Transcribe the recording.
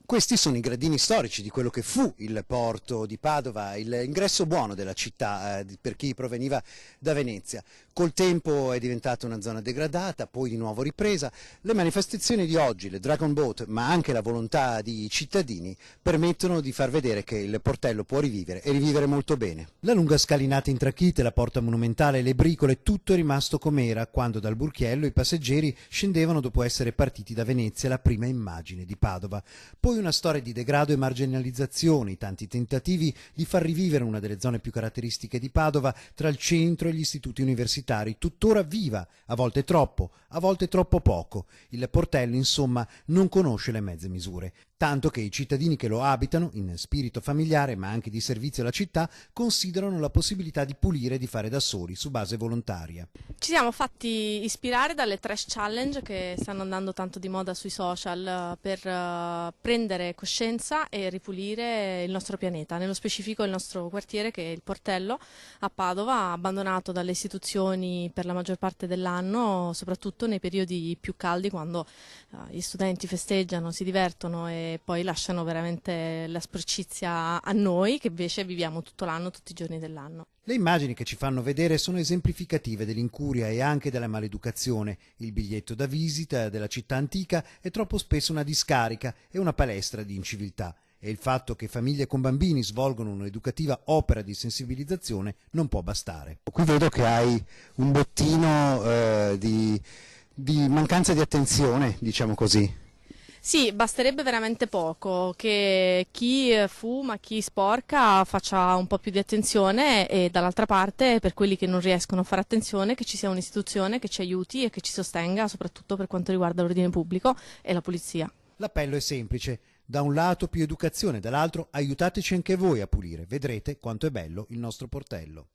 Questi sono i gradini storici di quello che fu il porto di Padova, l'ingresso buono della città per chi proveniva da Venezia. Col tempo è diventata una zona degradata, poi di nuovo ripresa. Le manifestazioni di oggi, le Dragon Boat, ma anche la volontà di cittadini permettono di far vedere che il portello può rivivere e rivivere molto bene. La lunga scalinata in trachite, la porta monumentale, le bricole, tutto è rimasto com'era quando dal Burchiello i passeggeri scendevano dopo essere partiti da Venezia, la prima immagine di Padova. Poi una storia di degrado e marginalizzazione, i tanti tentativi di far rivivere una delle zone più caratteristiche di Padova tra il centro e gli istituti universitari, tuttora viva, a volte troppo poco. Il portello, insomma, non conosce le mezze misure, tanto che i cittadini che lo abitano, in spirito familiare ma anche di servizio alla città, considerano la possibilità di pulire e di fare da soli, su base volontaria. Ci siamo fatti ispirare dalle trash challenge che stanno andando tanto di moda sui social per prendere coscienza e ripulire il nostro pianeta, nello specifico il nostro quartiere che è il Portello a Padova, abbandonato dalle istituzioni per la maggior parte dell'anno, soprattutto nei periodi più caldi quando gli studenti festeggiano, si divertono e poi lasciano veramente la sporcizia a noi che invece viviamo tutto l'anno, tutti i giorni dell'anno. Le immagini che ci fanno vedere sono esemplificative dell'incuria e anche della maleducazione. Il biglietto da visita della città antica è troppo spesso una discarica e una palestra di inciviltà. E il fatto che famiglie con bambini svolgono un'educativa opera di sensibilizzazione non può bastare. Qui vedo che hai un bottino di mancanza di attenzione, diciamo così. Sì, basterebbe veramente poco che chi fuma, chi sporca faccia un po' più di attenzione e dall'altra parte per quelli che non riescono a fare attenzione che ci sia un'istituzione che ci aiuti e che ci sostenga soprattutto per quanto riguarda l'ordine pubblico e la polizia. L'appello è semplice, da un lato più educazione, dall'altro aiutateci anche voi a pulire, vedrete quanto è bello il nostro portello.